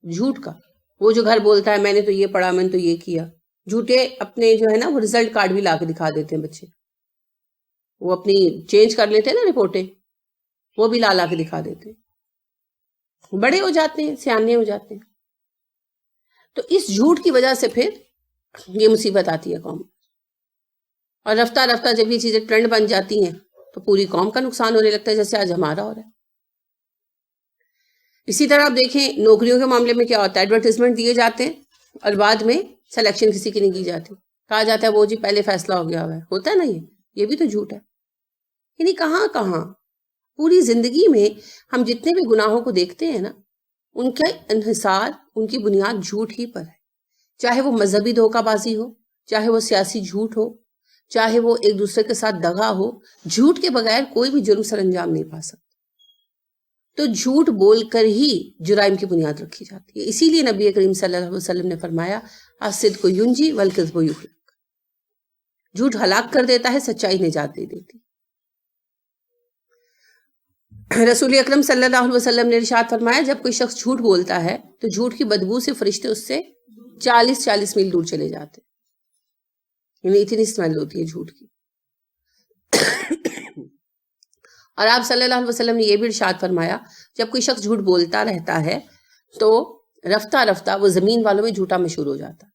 جھوٹ کا. وہ جو گھر بولتا ہے میں نے تو یہ پڑھا، میں نے تو یہ کیا، جھوٹے اپنے جو ہے نا وہ رزلٹ کارڈ بھی لا کے دکھا دیتے ہیں بچے. وہ اپنی چینج کر لیتے ہیں نا رپورٹیں، وہ بھی لا کے دکھا دیتے ہیں. بڑے ہو جاتے ہیں، سیانے ہو جاتے ہیں. تو اس جھوٹ کی وجہ سے پھر یہ مصیبت آتی ہے قوم. اور رفتہ رفتہ جب یہ چیزیں ٹرینڈ بن جاتی ہیں تو پوری قوم کا نقصان ہونے لگتا ہے، جیسے آج ہمارا ہو رہا ہے. اسی طرح آپ دیکھیں نوکریوں کے معاملے میں کیا ہوتا ہے، ایڈورٹیزمنٹ دیے جاتے ہیں اور بعد میں سلیکشن کسی کی نہیں کی جاتی. کہا جاتا ہے وہ جی پہلے فیصلہ ہو گیا ہوا ہے. ہوتا ہے نا یہ بھی تو جھوٹ ہے. یعنی کہاں پوری زندگی میں ہم جتنے بھی گناہوں کو دیکھتے ہیں نا، ان کا انحصار، ان کی بنیاد جھوٹ ہی پر ہے. چاہے وہ مذہبی دھوکہ بازی ہو، چاہے وہ سیاسی جھوٹ ہو، چاہے وہ ایک دوسرے کے ساتھ دغا ہو. جھوٹ کے بغیر کوئی بھی جرم سر انجام نہیں پا سکتا. تو جھوٹ بول کر ہی جرائم کی بنیاد رکھی جاتی ہے. اسی لیے نبی کریم صلی اللہ علیہ وسلم نے فرمایا الصدق ینجی والکذب یہلک. جھوٹ ہلاک کر دیتا ہے، سچائی نجات دے دیتی. رسول اکرم صلی اللہ علیہ وسلم نے ارشاد فرمایا جب کوئی شخص جھوٹ بولتا ہے تو جھوٹ کی بدبو سے فرشتے اس سے 40 میل دور چلے جاتے. یعنی اتنی اسمیل ہوتی ہے جھوٹ کی. اور آپ صلی اللہ علیہ وسلم نے یہ بھی ارشاد فرمایا جب کوئی شخص جھوٹ بولتا رہتا ہے تو رفتہ رفتہ وہ زمین والوں میں جھوٹا مشہور ہو جاتا ہے،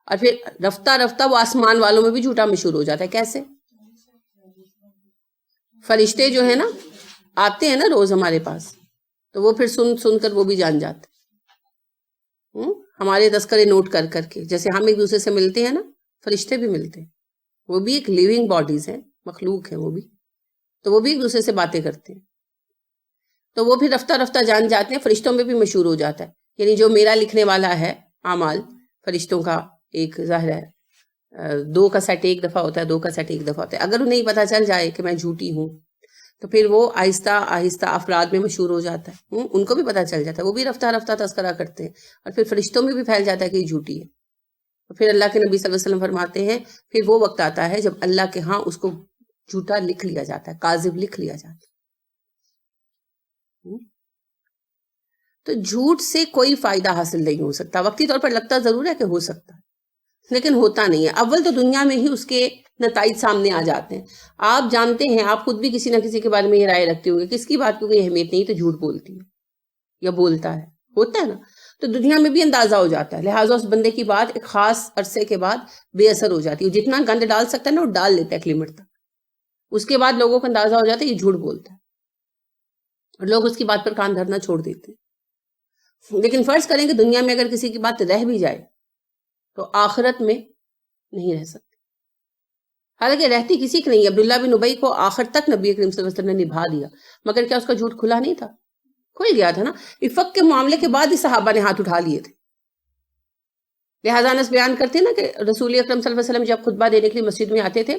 اور پھر رفتہ رفتہ وہ آسمان والوں میں بھی جھوٹا مشہور ہو جاتا ہے. کیسے؟ فرشتے جو ہے نا آتے ہیں نا روز ہمارے پاس، تو وہ پھر سن کر وہ بھی جان جاتے ہیں. ہمارے تذکرے نوٹ کر کے، جیسے ہم ایک دوسرے سے ملتے ہیں نا، فرشتے بھی ملتے ہیں. وہ بھی ایک لیونگ باڈیز ہیں، مخلوق ہیں وہ بھی، تو وہ بھی ایک دوسرے سے باتیں کرتے ہیں. تو وہ بھی رفتہ رفتہ جان جاتے ہیں، فرشتوں میں بھی مشہور ہو جاتا ہے. یعنی جو میرا لکھنے والا ہے اعمال، فرشتوں کا ایک ظاہر ہے 2 کا سیٹ ایک دفعہ ہوتا ہے، 2 کا سیٹ ایک دفعہ ہوتا ہے. اگر انہیں پتہ چل جائے کہ میں جھوٹی ہوں تو پھر وہ آہستہ آہستہ افراد میں مشہور ہو جاتا ہے، ان کو بھی پتہ چل جاتا ہے، وہ بھی رفتہ رفتہ تذکرہ کرتے ہیں، اور پھر فرشتوں میں بھی پھیل جاتا ہے کہ یہ جھوٹی ہے. تو پھر اللہ کے نبی صلی اللہ علیہ وسلم فرماتے ہیں پھر وہ وقت آتا ہے جب اللہ کے ہاں اس کو جھوٹا لکھ لیا جاتا ہے، کاذب لکھ لیا جاتا ہے. تو جھوٹ سے کوئی فائدہ حاصل نہیں ہو سکتا. وقتی طور پر لگتا ضرور ہے کہ ہو سکتا ہے، لیکن ہوتا نہیں ہے. اول تو دنیا میں ہی اس کے نتائج سامنے آ جاتے ہیں. آپ جانتے ہیں، آپ خود بھی کسی نہ کسی کے بارے میں یہ رائے رکھتے ہوں گے، کس کی بات کو کوئی اہمیت نہیں تو جھوٹ بولتی ہے یا بولتا ہے، ہوتا ہے نا. تو دنیا میں بھی اندازہ ہو جاتا ہے، لہٰذا اس بندے کی بات ایک خاص عرصے کے بعد بے اثر ہو جاتی ہے. جتنا گند ڈال سکتا ہے نا وہ ڈال لیتا ہے ایک لمٹ تک، اس کے بعد لوگوں کو اندازہ ہو جاتا ہے یہ جھوٹ بولتا ہے، اور لوگ اس کی بات پر کان دھرنا چھوڑ دیتے ہیں. لیکن فرض کریں کہ دنیا میں اگر کسی کی بات رہ بھی جائے تو آخرت میں نہیں رہ سکتی. حالانکہ رہتی کسی کی نہیں. عبداللہ بن ابی کو آخر تک نبی کریم صلی اللہ علیہ وسلم نے نبھا دیا، مگر کیا اس کا جھوٹ کھلا نہیں تھا؟ کھل گیا تھا نا. افق کے معاملے کے بعد ہی صحابہ نے ہاتھ اٹھا لیے تھے. لہٰذا انس بیان کرتے ہیں نا کہ رسول اکرم صلی اللہ علیہ وسلم جب خطبہ دینے کے لیے مسجد میں آتے تھے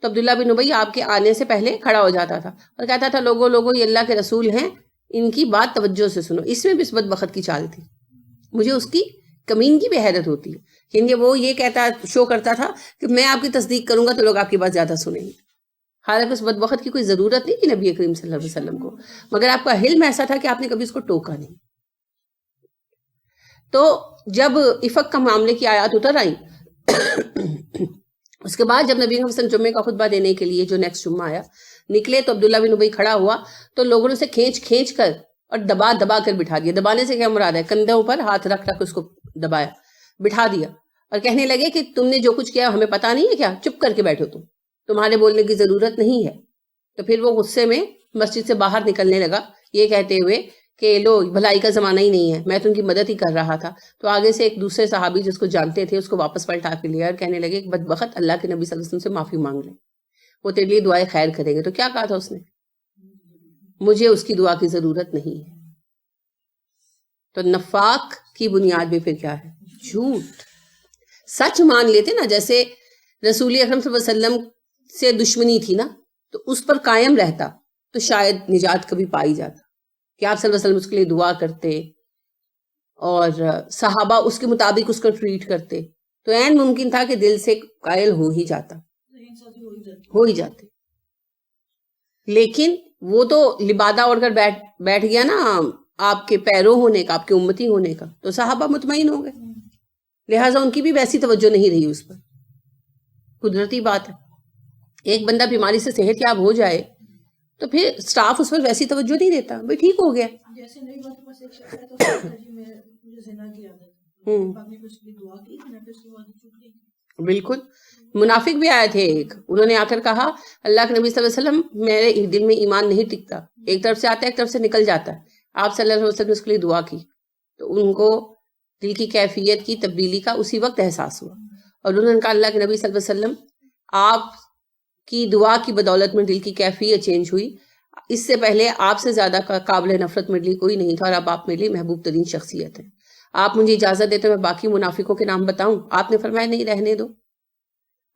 تو عبداللہ بن ابی آپ کے آنے سے پہلے کھڑا ہو جاتا تھا اور کہتا تھا لوگوں یہ اللہ کے رسول ہیں، ان کی بات توجہ سے سنو. اس میں بھی اس بدبخت کی چال تھی. مجھے اس کی کمینگی بے حیرت ہوتی ہے، کیونکہ وہ یہ کہتا شو کرتا تھا کہ میں آپ کی تصدیق کروں گا تو لوگ آپ کی بات زیادہ سنیں گے. حالانکہ اس بدبخت کی کوئی ضرورت نہیں تھی نبی کریم صلی اللہ علیہ وسلم کو، مگر آپ کا حلم ایسا تھا کہ آپ نے کبھی اس کو ٹوکا نہیں. تو جب افق کا معاملے کی آیات اتر آئی اس کے بعد جب نبی صلی اللہ علیہ وسلم جمعے کا خطبہ دینے کے لیے جو نیکسٹ جمعہ آیا نکلے تو عبداللہ بن ابی کھڑا ہوا تو لوگوں نے اسے کھینچ کر اور دبا کر بٹھا دیا. دبانے سے کیا مراد ہے؟ کندھوں پر ہاتھ رکھ اس کو دبایا، بٹھا دیا، اور کہنے لگے کہ تم نے جو کچھ کیا ہمیں پتا نہیں ہے کیا؟ چپ کر کے بیٹھو، تمہارے بولنے کی ضرورت نہیں ہے. تو پھر وہ غصے میں مسجد سے باہر نکلنے لگا یہ کہتے ہوئے کہ لو بھلائی کا زمانہ ہی نہیں ہے، میں تو ان کی مدد ہی کر رہا تھا. تو آگے سے ایک دوسرے صحابی جس کو جانتے تھے اس کو واپس پلٹا کے لیا اور کہنے لگے کہ بدبخت، اللہ کے نبی صلی اللہ علیہ وسلم سے معافی مانگ لے، وہ تیرے لیے دعائیں خیر کریں گے. تو کیا کہا تھا اس نے؟ مجھے اس کی دعا کی ضرورت نہیں ہے. تو نفاق کی بنیاد میں پھر کیا ہے؟ جھوٹ. سچ مان لیتے نا، جیسے رسول اکرم صلی اللہ علیہ وسلم سے دشمنی تھی نا تو اس پر قائم رہتا تو شاید نجات کبھی پائی جاتا کہ آپ صلی اللہ علیہ وسلم اس کے لیے دعا کرتے اور صحابہ اس کے مطابق اس کو ٹریٹ کرتے تو عین ممکن تھا کہ دل سے قائل ہو ہی جاتے. لیکن وہ تو لبادہ اوڑھ کر بیٹھ گیا نا آپ کے پیروں ہونے کا، آپ کے امتی ہونے کا، تو صحابہ مطمئن ہو گئے. لہٰذا ان کی بھی ویسی توجہ نہیں رہی اس پر. قدرتی بات ہے، ایک بندہ بیماری سے صحت یاب ہو جائے تو پھر سٹاف اس پر ویسی توجہ نہیں دیتا، بھئی ٹھیک ہو گیا. جیسے نئی بات پاس ایک شخص ہے تو مجھے زنا کی عادت ہے، بعد میں کچھ بھی دعا کی میں پھر اس کی عادت چھوٹ گئی. بالکل. منافق بھی آئے تھے ایک، انہوں نے آ کر کہا اللہ کے نبی صلی اللہ علیہ وسلم میرے دل میں ایمان نہیں ٹکتا، ایک طرف سے آتا ہے ایک طرف سے نکل جاتا ہے. آپ صلی اللہ علیہ وسلم نے اس کے لیے دعا کی تو ان کو دل کی کیفیت کی تبدیلی کا اسی وقت احساس ہوا اور انہوں نے کہا اللہ کے نبی صلی اللہ علیہ وسلم آپ کی دعا کی بدولت میں دل کی کیفیت چینج ہوئی. اس سے پہلے آپ سے زیادہ قابل نفرت میرے لیے کوئی نہیں تھا اور اب آپ میرے لیے محبوب ترین شخصیت ہے. آپ مجھے اجازت دیتے میں باقی منافقوں کے نام بتاؤں؟ آپ نے فرمایا نہیں، رہنے دو.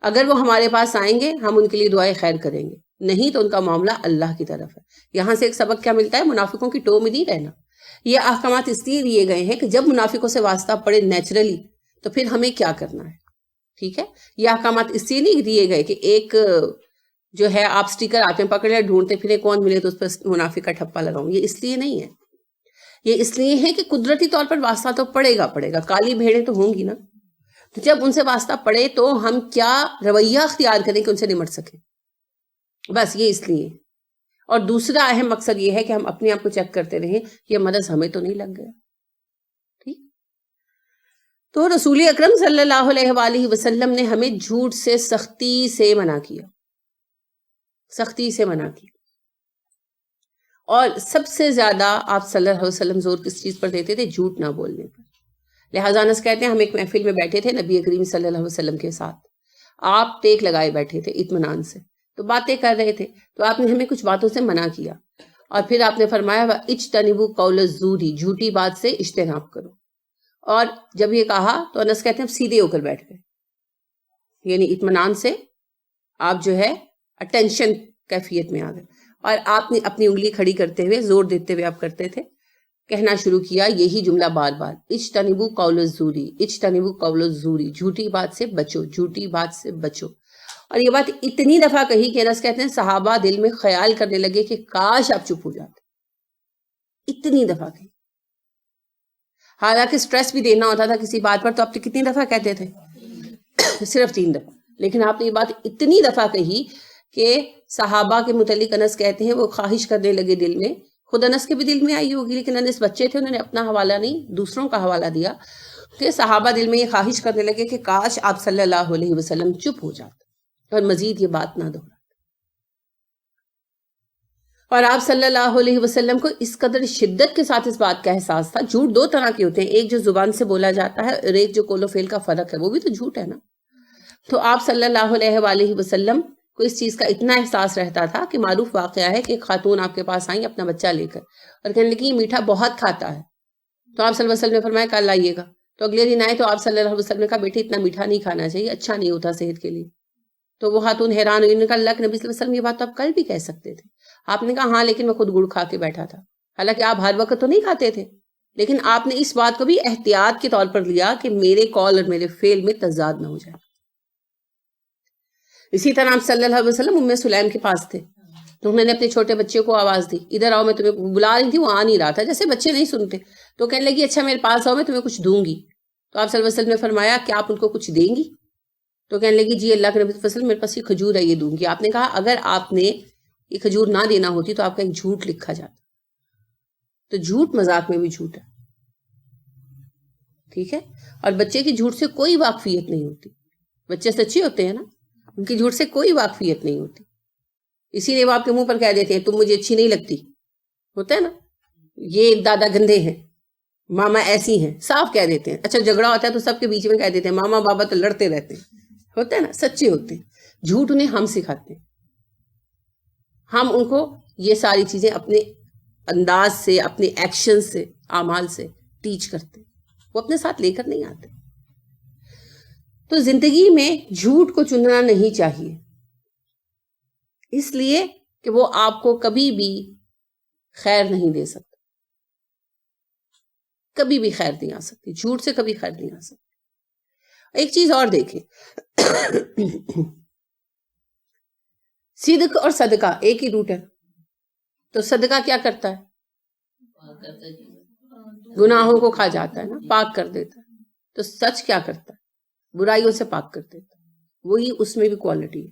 اگر وہ ہمارے پاس آئیں گے ہم ان کے لیے دعائیں خیر کریں گے، نہیں تو ان کا معاملہ اللہ کی طرف ہے. یہاں سے ایک سبق کیا ملتا ہے؟ منافقوں کی ٹو میں نہیں رہنا. یہ احکامات اس لیے دیے گئے ہیں کہ جب منافقوں سے واسطہ پڑے نیچرلی تو پھر ہمیں کیا کرنا ہے. ٹھیک ہے، یہ احکامات اس لیے نہیں دیے گئے کہ ایک جو ہے آپ سٹیکر آتے ہیں پکڑے ڈھونڈتے پھرے کون ملے تو اس پر منافق کا ٹھپا لگاؤں. یہ اس لیے نہیں ہے، یہ اس لیے ہے کہ قدرتی طور پر واسطہ تو پڑے گا. کالی بھیڑیں تو ہوں گی نا، تو جب ان سے واسطہ پڑے تو ہم کیا رویہ اختیار کریں کہ ان سے نمٹ سکیں. بس یہ اس لیے. اور دوسرا اہم مقصد یہ ہے کہ ہم اپنے آپ کو چیک کرتے رہیں یہ مرض ہمیں تو نہیں لگ گیا. ٹھیک. تو رسول اکرم صلی اللہ علیہ وآلہ وسلم نے ہمیں جھوٹ سے سختی سے منع کیا، سختی سے منع کی. اور سب سے زیادہ آپ صلی اللہ علیہ وسلم زور کس چیز پر دیتے تھے؟ جھوٹ نہ بولنے پر. لہٰذا انس کہتے ہیں ہم ایک محفل میں بیٹھے تھے نبی کریم صلی اللہ علیہ وسلم کے ساتھ، آپ ٹیک لگائے بیٹھے تھے اطمینان سے، تو باتیں کر رہے تھے تو آپ نے ہمیں کچھ باتوں سے منع کیا اور پھر آپ نے فرمایا اجتنبوا قول الزور، جھوٹی بات سے اجتناب کرو. اور جب یہ کہا تو انس کہتے ہیں ہم سیدھے ہو کر بیٹھ گئے، یعنی اطمینان سے آپ جو ہے اٹینشن کیفیت میں آ گئے. اور آپ نے اپنی انگلی کھڑی کرتے ہوئے زور دیتے ہوئے آپ کرتے تھے، کہنا شروع کیا یہی جملہ بار بار، اجتنبوا قول الزوری، اجتنبوا قول الزوری، جھوٹی بات سے بچو، جھوٹی بات سے بچو. اور یہ بات اتنی دفعہ کہی کہ انس کہتے ہیں صحابہ دل میں خیال کرنے لگے کہ کاش آپ چپ ہو جاتے. اتنی دفعہ کہی. حالانکہ سٹریس بھی دینا ہوتا تھا کسی بات پر تو آپ کتنی دفعہ کہتے تھے؟ صرف 3 دفعہ. لیکن آپ نے یہ بات اتنی دفعہ کہی کہ صحابہ کے متعلق انس کہتے ہیں وہ خواہش کرنے لگے دل میں. خود انس کے بھی دل میں آئی ہوگی، لیکن انس بچے تھے، انہوں نے اپنا حوالہ نہیں دوسروں کا حوالہ دیا، کہ صحابہ دل میں یہ خواہش کرنے لگے کہ کاش آپ صلی اللہ علیہ وسلم چپ ہو جاتے اور مزید یہ بات نہ دہراتے. اور آپ صلی اللہ علیہ وسلم کو اس قدر شدت کے ساتھ اس بات کا احساس تھا. جھوٹ 2 طرح کے ہوتے ہیں، ایک جو زبان سے بولا جاتا ہے اور ایک جو قول و فعل کا فرق ہے، وہ بھی تو جھوٹ ہے نا. تو آپ صلی اللہ علیہ وآلہ وسلم کو اس چیز کا اتنا احساس رہتا تھا کہ معروف واقعہ ہے کہ ایک خاتون آپ کے پاس آئیں اپنا بچہ لے کر اور کہنے لگی یہ میٹھا بہت کھاتا ہے. تو آپ صلی اللہ علیہ وسلم نے فرمایا کل لائیے گا. تو اگلے دن آئے تو آپ صلی اللہ علیہ وسلم نے کہا بیٹی اتنا میٹھا نہیں کھانا چاہیے، اچھا نہیں ہوتا صحت کے لیے. تو وہ خاتون حیران ہوئی، نے کہا اللہ کے نبی صلی اللہ علیہ وسلم یہ بات تو آپ کل بھی کہہ سکتے تھے. آپ نے کہا ہاں لیکن میں خود گڑ کھا کے بیٹھا تھا. حالانکہ آپ ہر وقت تو نہیں کھاتے تھے، لیکن آپ نے اس بات کو بھی احتیاط کے طور پر لیا کہ میرے قول اور میرے فعل میں تضاد نہ ہو جائے. اسی طرح آپ صلی اللہ علیہ وسلم ام سلیم کے پاس تھے تو انہوں نے اپنے چھوٹے بچے کو آواز دی، ادھر آؤ، میں تمہیں بلا رہی تھی، وہ آ نہیں رہا تھا، جیسے بچے نہیں سنتے. تو کہنے لگی اچھا میرے پاس آؤ، میں تمہیں کچھ دوں گی. تو آپ صلی اللہ علیہ وسلم نے فرمایا کہ آپ ان کو کچھ دیں گی؟ تو کہنے لگی جی اللہ کے نبی صلی اللہ علیہ وسلم میرے پاس یہ کھجور ہے، یہ دوں گی. آپ نے کہا اگر آپ نے یہ کھجور نہ دینا ہوتی تو آپ کا ایک جھوٹ لکھا جاتا. تو جھوٹ مذاق میں بھی جھوٹ ہے، ٹھیک ہے. اور بچے کی جھوٹ سے کوئی واقفیت نہیں ہوتی. بچے سچے ہوتے ہیں نا، ان کی جھوٹ سے کوئی واقفیت نہیں ہوتی. اسی لیے وہ آپ کے منہ پر کہہ دیتے ہیں تم مجھے اچھی نہیں لگتی، ہوتا ہے نا، یہ دادا گندے ہیں، ماما ایسی ہیں، صاف کہہ دیتے ہیں. اچھا جھگڑا ہوتا ہے تو سب کے بیچ میں کہہ دیتے ہیں ماما بابا تو لڑتے رہتے ہیں، ہوتا ہے نا، سچے ہوتے ہیں. جھوٹ انہیں ہم سکھاتے ہیں، ہم ان کو یہ ساری چیزیں اپنے انداز سے، اپنے ایکشن سے، اعمال سے ٹیچ کرتے ہیں، وہ اپنے ساتھ لے کر نہیں آتے. تو زندگی میں جھوٹ کو چننا نہیں چاہیے، اس لیے کہ وہ آپ کو کبھی بھی خیر نہیں دے سکتا، کبھی بھی خیر نہیں آ سکتی، جھوٹ سے کبھی خیر نہیں آ سکتی. ایک چیز اور دیکھیں، صدق اور صدقہ ایک ہی روٹ ہے. تو صدقہ کیا کرتا ہے؟ گناہوں کو کھا جاتا ہے نا، پاک کر دیتا ہے. تو سچ کیا کرتا ہے؟ برائیوں سے پاک کر دیتا ہے. وہی اس میں بھی کوالٹی ہے.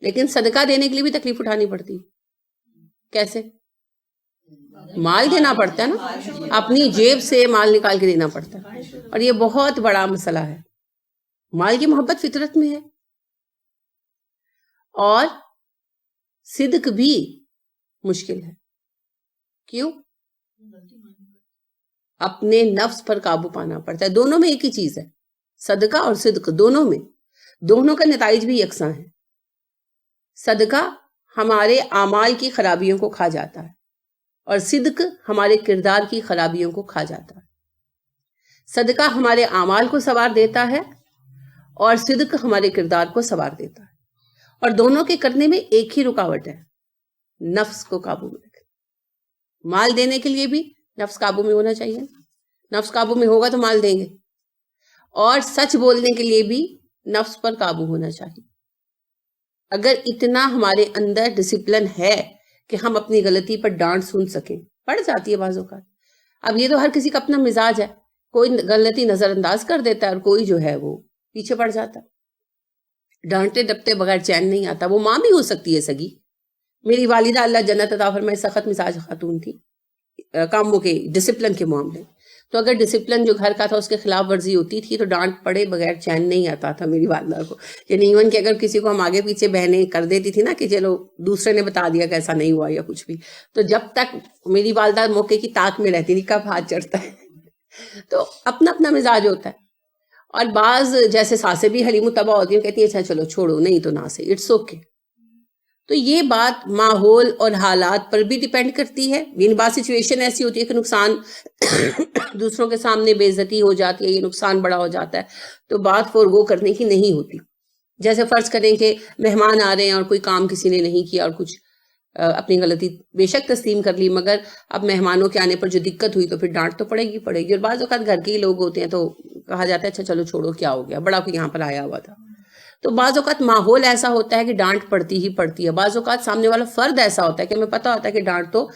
لیکن صدقہ دینے کے لیے بھی تکلیف اٹھانی پڑتی ہے. کیسے؟ مال دینا پڑتا ہے نا، اپنی جیب سے مال نکال کے دینا پڑتا ہے. اور یہ بہت بڑا مسئلہ ہے. مال کی محبت فطرت میں ہے، اور صدق بھی مشکل ہے. کیوں؟ اپنے نفس پر قابو پانا پڑتا ہے. دونوں میں ایک ہی چیز ہے، صدقہ اور صدق، دونوں کا نتائج بھی یکساں ہے. صدقہ ہمارے اعمال کی خرابیوں کو کھا جاتا ہے اور صدق ہمارے کردار کی خرابیوں کو کھا جاتا ہے. صدقہ ہمارے اعمال کو سنوار دیتا ہے اور صدق ہمارے کردار کو سنوار دیتا ہے. اور دونوں کے کرنے میں ایک ہی رکاوٹ ہے، نفس کو قابو میں رکھنا. مال دینے کے لیے بھی نفس قابو میں ہونا چاہیے، نفس قابو میں ہوگا تو مال دیں گے. اور سچ بولنے کے لیے بھی نفس پر قابو ہونا چاہیے. اگر اتنا ہمارے اندر ڈسپلن ہے کہ ہم اپنی غلطی پر ڈانٹ سن سکیں، پڑ جاتی ہے بعض اوقات. اب یہ تو ہر کسی کا اپنا مزاج ہے، کوئی غلطی نظر انداز کر دیتا ہے اور کوئی جو ہے وہ پیچھے پڑ جاتا ہے. ڈانٹے ڈپتے بغیر چین نہیں آتا. وہ ماں بھی ہو سکتی ہے سگی. میری والدہ اللہ جنت عطا فرمائے سخت مزاج خاتون تھی کاموں کے ڈسپلن کے معاملے. تو اگر ڈسپلن جو گھر کا تھا اس کے خلاف ورزی ہوتی تھی تو ڈانٹ پڑے بغیر چین نہیں آتا تھا میری والدہ کو. یعنی ایون کہ اگر کسی کو ہم آگے پیچھے بہنیں کر دیتی تھی نا کہ چلو دوسرے نے بتا دیا کہ ایسا نہیں ہوا یا کچھ بھی، تو جب تک میری والدہ موقع کی طاق میں رہتی تھی کب ہاتھ چڑھتا ہے. تو اپنا اپنا مزاج ہوتا ہے. اور بعض جیسے ساسیں بھی حلیم الطبع ہوتی ہیں، کہتی ہیں اچھا چلو چھوڑو، نہیں تو نہ سے، اٹس اوکے. تو یہ بات ماحول اور حالات پر بھی ڈیپینڈ کرتی ہے. یعنی بعض سچویشن ایسی ہوتی ہے کہ نقصان دوسروں کے سامنے بے عزتی ہو جاتی ہے، یہ نقصان بڑا ہو جاتا ہے، تو بات فورگو کرنے کی نہیں ہوتی. جیسے فرض کریں کہ مہمان آ رہے ہیں اور کوئی کام کسی نے نہیں کیا اور کچھ، اپنی غلطی بے شک تسلیم کر لی، مگر اب مہمانوں کے آنے پر جو دقت ہوئی تو پھر ڈانٹ تو پڑے گی اور بعض اوقات گھر کے ہی لوگ ہوتے ہیں تو کہا جاتا ہے اچھا چلو چھوڑو کیا ہو گیا، بڑا کوئی یہاں پر آیا ہوا تھا. تو بعض اوقات ماحول ایسا ہوتا ہے کہ ڈانٹ پڑتی ہی پڑتی ہے، بعض اوقات سامنے والا فرد ایسا ہوتا ہے کہ ہمیں پتہ ہوتا ہے کہ ڈانٹ تو